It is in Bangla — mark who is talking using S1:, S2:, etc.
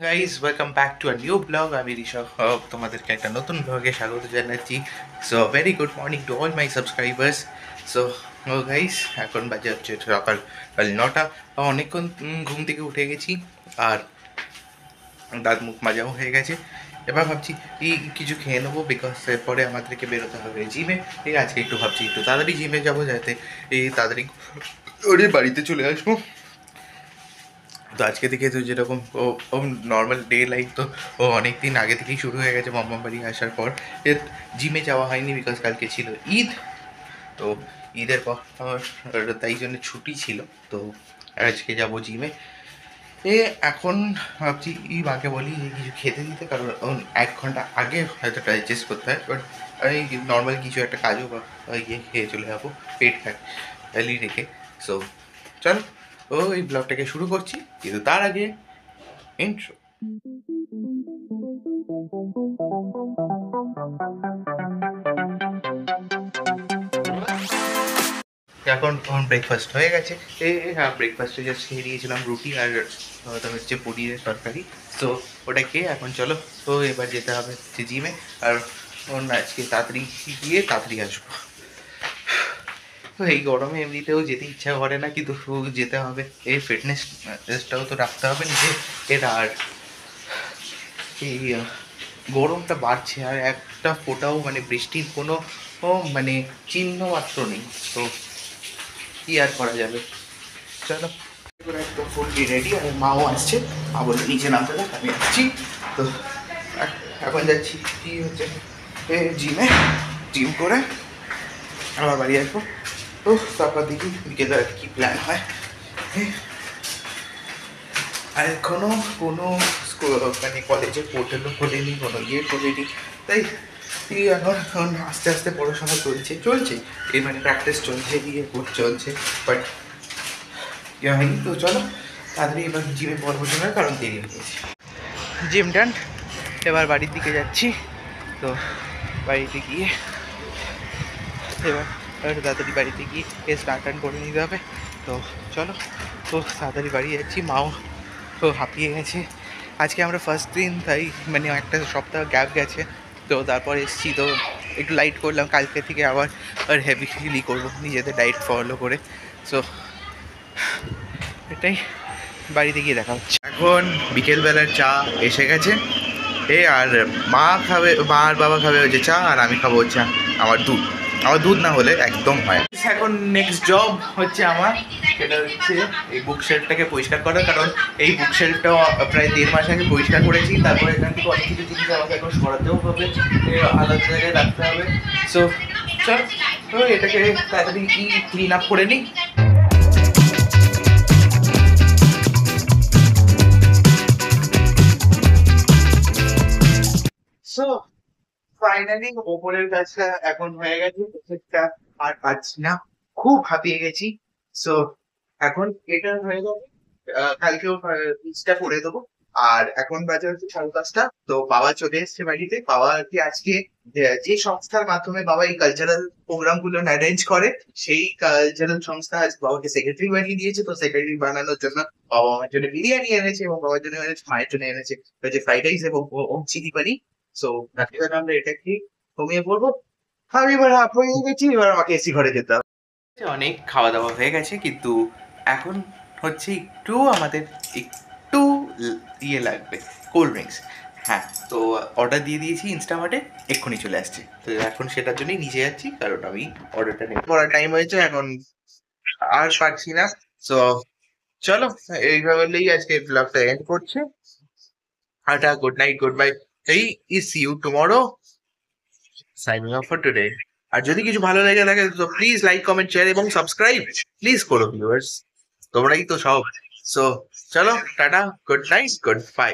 S1: Guys welcome back to a new blog. আমি ঋষভ তোমাদেরকে একটা নতুন ব্লগে স্বাগত জানাচ্ছি। So very good morning to all my subscribers. So guys এখন বাজে হচ্ছে সকাল 9টা। অনেকক্ষণ ঘুম থেকে উঠে গেছি আর দাঁত মুখ মাজাও হয়ে গেছে। এবার ভাবছি কিছু খেয়ে নেবো, বিকজ এরপরে আমাদেরকে বেরোতে হবে জিমে। ঠিক আছে, একটু ভাবছি একটু তাড়াতাড়ি জিমে যাবো, যাতে তাড়াতাড়ি ওরে বাড়িতে চলে আসবো। তো আজকে থেকে তো যেরকম ও নর্মাল ডে লাইফ তো ও অনেক দিন আগে থেকেই শুরু হয়ে গেছে। মামা বাড়ি আসার পর জিমে যাওয়া হয়নি, বিকজ কালকে ছিল ঈদ। তো ঈদের পর তাই জন্য ছুটি ছিল। তো আজকে যাব জিমে। এখন ভাবছি মাকে বলি যে কিছু খেতে দিতে, কারণ 1 ঘন্টা আগে হয়তো ডাইজেস্ট করতে হয়। বাট এই নর্মাল কিছু একটা কাজু বা খেয়ে চলে যাবো পেট খালি রেখে। সো চল এই ব্লগটাকে শুরু করছি, কিন্তু তার আগে ইন্ট্রো। এখন ব্রেকফাস্ট হয়ে গেছে। হ্যাঁ, ব্রেকফাস্টে জাস্ট খেয়ে দিয়েছিলাম রুটি আর তোমার হচ্ছে পনিরের তরকারি। তো ওটা খেয়ে এখন চলো এবার যেতে হবে হচ্ছে জিমে। আর আজকে তাড়াতাড়ি গিয়ে তাড়াতাড়ি আসবো। তো এই গরমে এমনিতেও যেতে ইচ্ছা করে না, কিন্তু যেতে হবে। এই ফিটনেসটাও তো রাখতে হবে নিজে এর। আর এই গরমটা বাড়ছে আর একটা ফোঁটাও মানে বৃষ্টির কোনো মানে চিহ্ন মাত্র নেই। তো কি আর করা যাবে, চলো। একদম ফুললি রেডি, আর মাও আসছে। মা বলে নিচে নামতে দেখ, আমি আসছি। তো এখন যাচ্ছি কি হচ্ছে জিম করে আবার বাড়ি আসবো। তো তারপর দেখি বিকেলে কী প্ল্যান হয়। আর এখনও কোনো মানে কলেজের পোর্টালও খোলেনি, কোনো খোলেনি। তাই এখন আস্তে আস্তে পড়াশোনা চলছে এই মানে প্র্যাকটিস চলছে, চলছে। বাট হয়নি। তো চলো তাড়াতাড়ি এবার জিমে পড়বো না, কারণ দেরি হয়ে গেছে। জিম ডান, এবার বাড়ির দিকে যাচ্ছি। তো বাড়িতে গিয়ে এবার তাড়াতাড়ি বাড়িতে গিয়ে স্নান টান করে নিতে হবে। তো চলো তাড়াতাড়ি বাড়ি যাচ্ছি। মাও হাঁপিয়ে গেছে। আজকে আমরা ফার্স্ট দিন, তাই মানে একটা সপ্তাহ গ্যাপ গেছে। তো তারপর এসছি, তো একটু লাইট করলাম। কালকে থেকে আবার হেভিলি করবো নিজেদের ডায়েট ফলো করে। সো এটাই, বাড়িতে গিয়ে দেখা হচ্ছে। এখন বিকেলবেলার চা এসে গেছে। আর মা আর বাবা খাবে হচ্ছে চা, আর আমি খাবো হচ্ছে আমার দুধ না হলে একদম হয়। এখন নেক্সট জব হচ্ছে আমার, সেটা হচ্ছে এই বুক শেলফটাকে পরিষ্কার করা। কারণ এই বুক শেলফটা প্রায় 1.5 মাস আগে পরিষ্কার করেছি। তারপরে এখান থেকে অনেক কিছু জিনিস আমাকে এখন সরাতেও হবে, আলাদা জায়গায় রাখতে হবে। সো চল এটাকে তাড়াতাড়ি ক্লিন আপ করে নিই। সো ফাইনালি ওপরের কাজটা এখন হয়ে গেছে, প্রজেক্টটা আর পাচ্ছি না, খুব হাঁপিয়ে গেছি। সো এখন এটা হয়ে যাবে, কালকেও পিচটা করে দেবো। আর এখন বাজে হচ্ছে 5:30। তো বাবা চলে এসছে বাড়িতে। বাবা আর কি আজকে যে সংস্থার মাধ্যমে বাবা এই কালচারাল প্রোগ্রাম গুলো অ্যারেঞ্জ করে, সেই কালচারাল সংস্থা আজ বাবাকে সেক্রেটারি বানিয়ে দিয়েছে। তো সেক্রেটারি বানানোর জন্য বাবা আমার জন্য বিরিয়ানি এনেছে, এবং বাবার জন্য এনেছে, মায়ের জন্য এনেছে হচ্ছে ফ্রাইড রাইস এবং চিলি পানি। সো রাত্রিবেলা আমরা এটা খেয়ে ঘুমিয়ে পড়বো। আমি এবার হাফ হয়ে গেছি, এবার আমাকে এসি ঘরে যেতে হবে। অনেক খাওয়া দাওয়া হয়ে গেছে, কিন্তু এখন হচ্ছে একটু আমাদের একটু লাগবে কোল্ড ড্রিঙ্কস। হ্যাঁ, তো অর্ডার দিয়ে দিয়েছি ইনস্টামার্টে, এক্ষুনি চলে আসছে। তো এখন সেটার জন্যই নিচে যাচ্ছি, কারণ আমি অর্ডারটা নেব। পড়ার টাইম হয়েছে এখন, আর পারছি না। সো চলো এইভাবেই আজকে ব্লগটা এন্ড করছে। Tata, good night, good bye. এই see you tomorrow, signing off for today. আর যদি কিছু ভালো লেগে থাকে তো প্লিজ লাইক, কমেন্ট, শেয়ার এবং সাবস্ক্রাইব প্লিজ করো ভিউয়ার্স, তোমরাই তো সব। সো চলো tata, good night, good by.